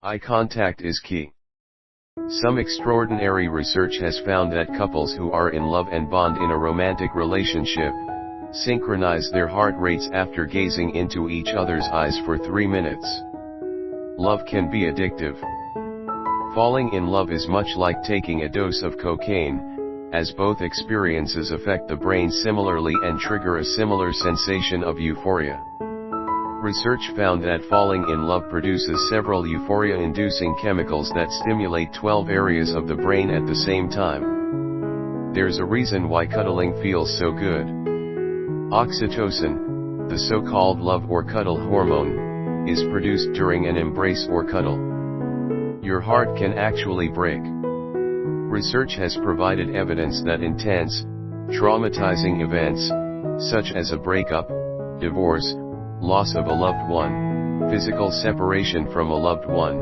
Eye contact is key. Some extraordinary research has found that couples who are in love and bond in a romantic relationship synchronize their heart rates after gazing into each other's eyes for 3 minutes. Love can be addictive. Falling in love is much like taking a dose of cocaine, as both experiences affect the brain similarly and trigger a similar sensation of euphoria. Research found that falling in love produces several euphoria-inducing chemicals that stimulate 12 areas of the brain at the same time. There's a reason why cuddling feels so good. Oxytocin, the so-called love or cuddle hormone, is produced during an embrace or cuddle. Your heart can actually break. Research has provided evidence that intense, traumatizing events, such as a breakup, divorce, loss of a loved one, physical separation from a loved one,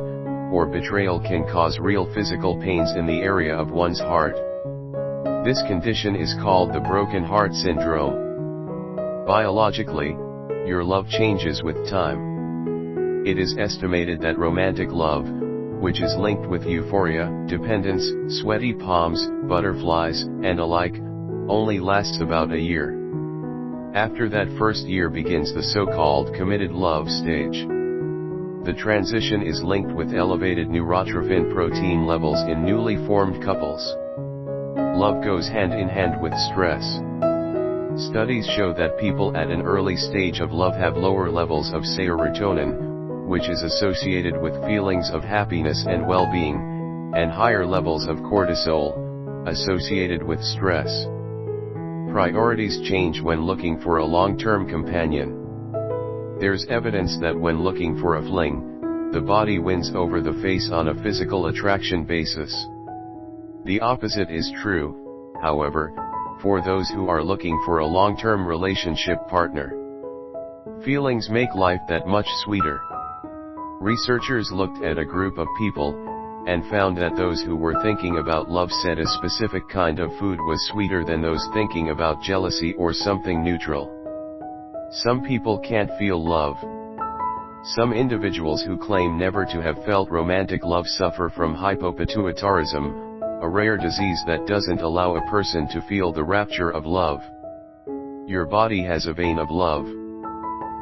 or betrayal can cause real physical pains in the area of one's heart. This condition is called the broken heart syndrome. Biologically, your love changes with time. It is estimated that romantic love, which is linked with euphoria, dependence, sweaty palms, butterflies, and alike, only lasts about a year. After that first year begins the so-called committed love stage. The transition is linked with elevated neurotrophin protein levels in newly formed couples. Love goes hand in hand with stress. Studies show that people at an early stage of love have lower levels of serotonin, which is associated with feelings of happiness and well-being, and higher levels of cortisol, associated with stress. Priorities change when looking for a long-term companion. There's evidence that when looking for a fling, the body wins over the face on a physical attraction basis. The opposite is true, however, for those who are looking for a long-term relationship partner. Feelings make life that much sweeter. Researchers looked at a group of people, and found that those who were thinking about love said a specific kind of food was sweeter than those thinking about jealousy or something neutral. Some people can't feel love. Some individuals who claim never to have felt romantic love suffer from hypopituitarism, a rare disease that doesn't allow a person to feel the rapture of love. Your body has a vein of love.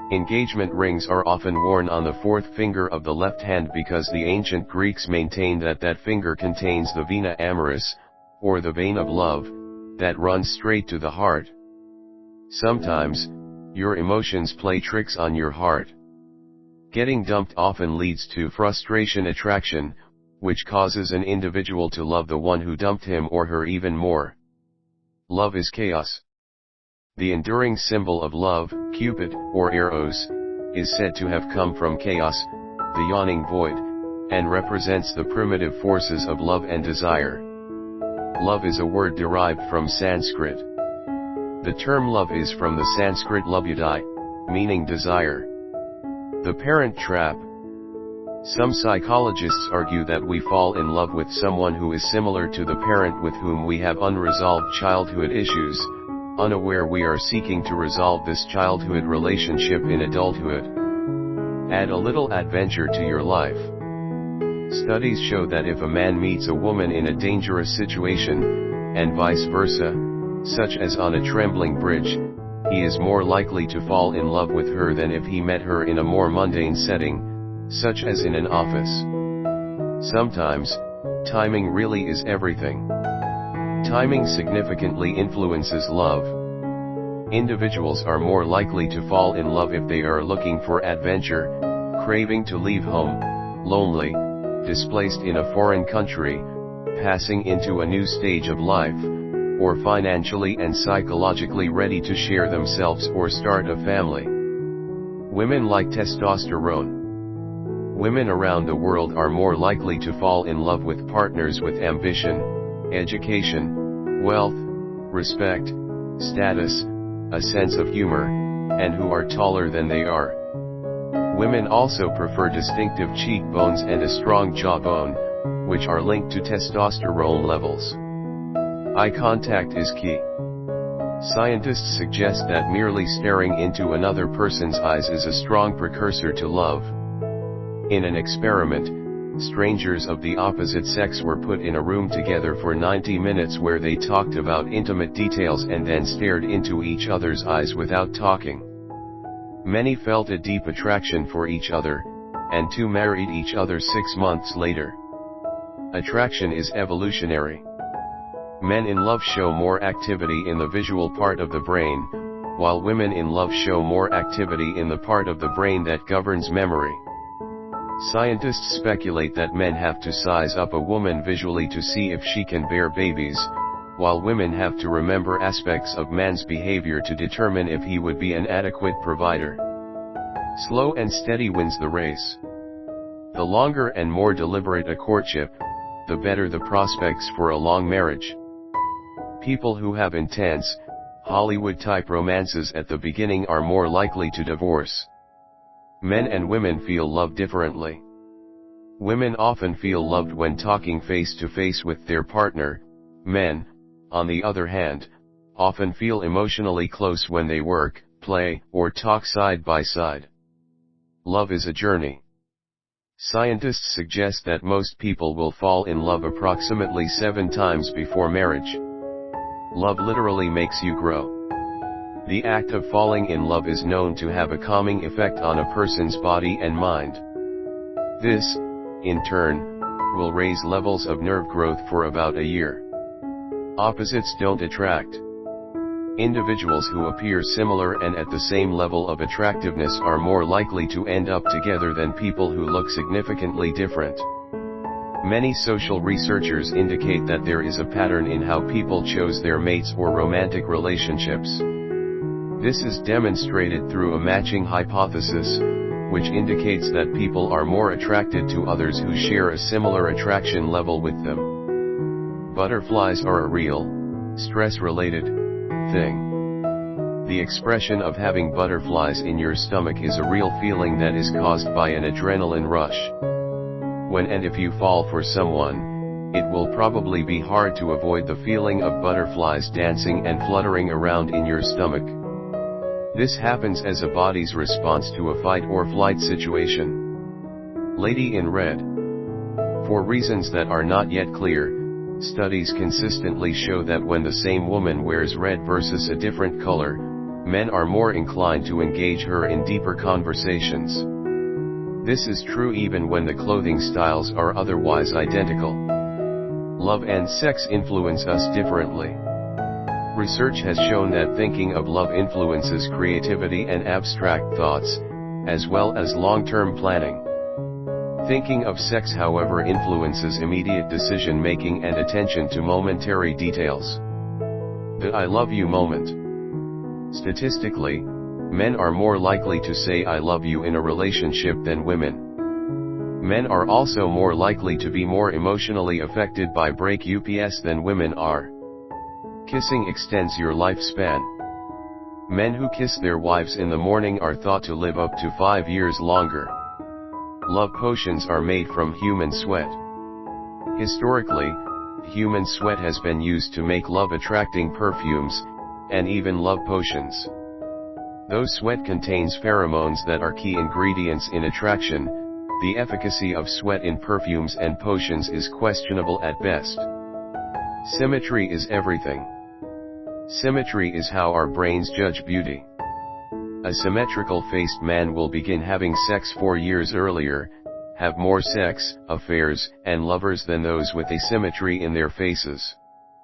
Engagement rings are often worn on the fourth finger of the left hand because the ancient Greeks maintained that that finger contains the vena amoris, or the vein of love, that runs straight to the heart. Sometimes, your emotions play tricks on your heart. Getting dumped often leads to frustration attraction, which causes an individual to love the one who dumped him or her even more. Love is chaos. The enduring symbol of love, Cupid, or Eros, is said to have come from chaos, the yawning void, and represents the primitive forces of love and desire. Love is a word derived from Sanskrit. The term love is from the Sanskrit lubudai, meaning desire. The parent trap. Some psychologists argue that we fall in love with someone who is similar to the parent with whom we have unresolved childhood issues, unaware we are seeking to resolve this childhood relationship in adulthood. Add a little adventure to your life. Studies show that if a man meets a woman in a dangerous situation, and vice versa, such as on a trembling bridge, he is more likely to fall in love with her than if he met her in a more mundane setting, such as in an office. Sometimes, timing really is everything. Timing significantly influences love. Individuals are more likely to fall in love if they are looking for adventure, craving to leave home, lonely, displaced in a foreign country, passing into a new stage of life, or financially and psychologically ready to share themselves or start a family. Women like testosterone. Women around the world are more likely to fall in love with partners with ambition, education, wealth, respect, status, a sense of humor, and who are taller than they are. Women also prefer distinctive cheekbones and a strong jawbone, which are linked to testosterone levels. Eye contact is key. Scientists suggest that merely staring into another person's eyes is a strong precursor to love. In an experiment, strangers of the opposite sex were put in a room together for 90 minutes where they talked about intimate details and then stared into each other's eyes without talking. Many felt a deep attraction for each other, and two married each other 6 months later. Attraction is evolutionary. Men in love show more activity in the visual part of the brain, while women in love show more activity in the part of the brain that governs memory. Scientists speculate that men have to size up a woman visually to see if she can bear babies, while women have to remember aspects of man's behavior to determine if he would be an adequate provider. Slow and steady wins the race. The longer and more deliberate a courtship, the better the prospects for a long marriage. People who have intense, Hollywood-type romances at the beginning are more likely to divorce. Men and women feel love differently. Women often feel loved when talking face to face with their partner. Men, on the other hand, often feel emotionally close when they work, play, or talk side by side. Love is a journey. Scientists suggest that most people will fall in love approximately 7 times before marriage. Love literally makes you grow. The act of falling in love is known to have a calming effect on a person's body and mind. This, in turn, will raise levels of nerve growth for about a year. Opposites don't attract. Individuals who appear similar and at the same level of attractiveness are more likely to end up together than people who look significantly different. Many social researchers indicate that there is a pattern in how people chose their mates or romantic relationships. This is demonstrated through a matching hypothesis, which indicates that people are more attracted to others who share a similar attraction level with them. Butterflies are a real, stress-related thing. The expression of having butterflies in your stomach is a real feeling that is caused by an adrenaline rush. When and if you fall for someone, it will probably be hard to avoid the feeling of butterflies dancing and fluttering around in your stomach. This happens as a body's response to a fight or flight situation. Lady in red. For reasons that are not yet clear, studies consistently show that when the same woman wears red versus a different color, men are more inclined to engage her in deeper conversations. This is true even when the clothing styles are otherwise identical. Love and sex influence us differently. Research has shown that thinking of love influences creativity and abstract thoughts, as well as long-term planning. Thinking of sex, however, influences immediate decision-making and attention to momentary details. The I love you moment. Statistically, men are more likely to say I love you in a relationship than women. Men are also more likely to be more emotionally affected by breakups than women are. Kissing extends your lifespan. Men who kiss their wives in the morning are thought to live up to 5 years longer. Love potions are made from human sweat. Historically, human sweat has been used to make love-attracting perfumes, and even love potions. Though sweat contains pheromones that are key ingredients in attraction, the efficacy of sweat in perfumes and potions is questionable at best. Symmetry is everything. Symmetry is how our brains judge beauty. A symmetrical-faced man will begin having sex 4 years earlier, have more sex, affairs, and lovers than those with asymmetry in their faces.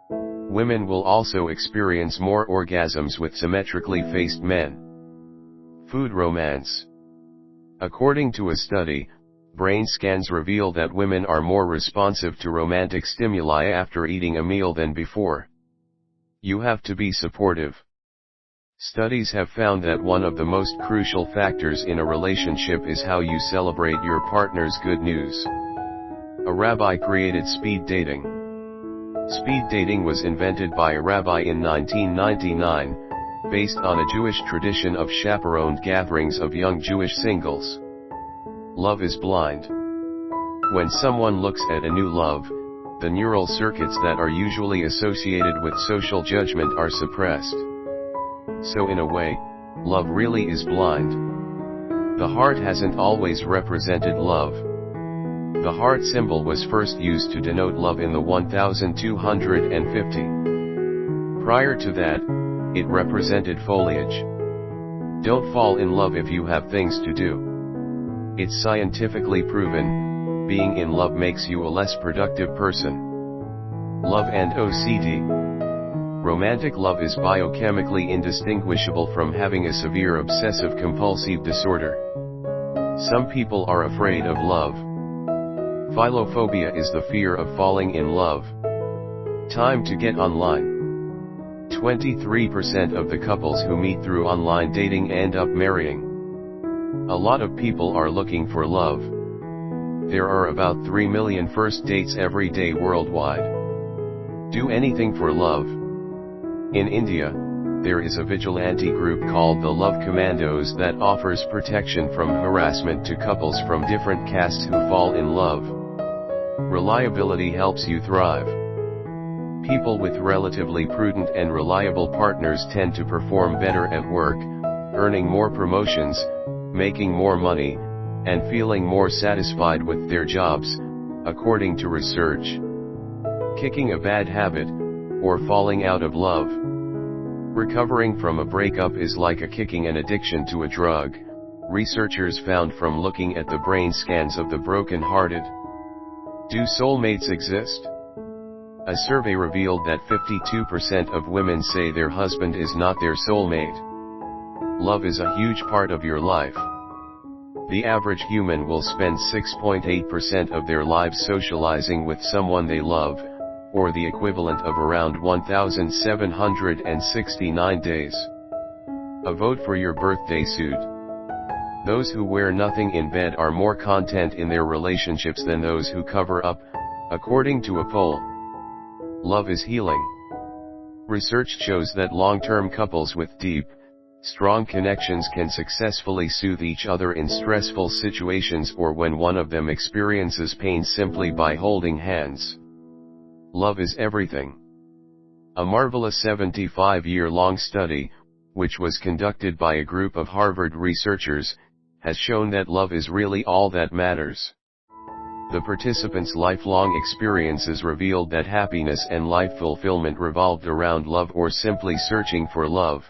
Women will also experience more orgasms with symmetrically faced men. Food romance. According to a study, brain scans reveal that women are more responsive to romantic stimuli after eating a meal than before. You have to be supportive. Studies have found that one of the most crucial factors in a relationship is how you celebrate your partner's good news. A rabbi created speed dating. Speed dating was invented by a rabbi in 1999, based on a Jewish tradition of chaperoned gatherings of young Jewish singles. Love is blind. When someone looks at a new love, the neural circuits that are usually associated with social judgment are suppressed. So in a way, love really is blind. The heart hasn't always represented love. The heart symbol was first used to denote love in the 1250. Prior to that, it represented foliage. Don't fall in love if you have things to do. It's scientifically proven, being in love makes you a less productive person. Love and OCD. Romantic love is biochemically indistinguishable from having a severe obsessive-compulsive disorder. Some people are afraid of love. Philophobia is the fear of falling in love. Time to get online. 23% of the couples who meet through online dating end up marrying. A lot of people are looking for love. There are about 3 million first dates every day worldwide. Do anything for love. In India, there is a vigilante group called the Love Commandos that offers protection from harassment to couples from different castes who fall in love. Reliability helps you thrive. People with relatively prudent and reliable partners tend to perform better at work, earning more promotions, making more money, and feeling more satisfied with their jobs, according to research. Kicking a bad habit, or falling out of love. Recovering from a breakup is like kicking an addiction to a drug, researchers found from looking at the brain scans of the broken-hearted. Do soulmates exist? A survey revealed that 52% of women say their husband is not their soulmate. Love is a huge part of your life. The average human will spend 6.8% of their lives socializing with someone they love, or the equivalent of around 1,769 days. A vote for your birthday suit. Those who wear nothing in bed are more content in their relationships than those who cover up, according to a poll. Love is healing. Research shows that long-term couples with deep, strong connections can successfully soothe each other in stressful situations or when one of them experiences pain simply by holding hands. Love is everything. A marvelous 75-year-long study, which was conducted by a group of Harvard researchers, has shown that love is really all that matters. The participants' lifelong experiences revealed that happiness and life fulfillment revolved around love or simply searching for love.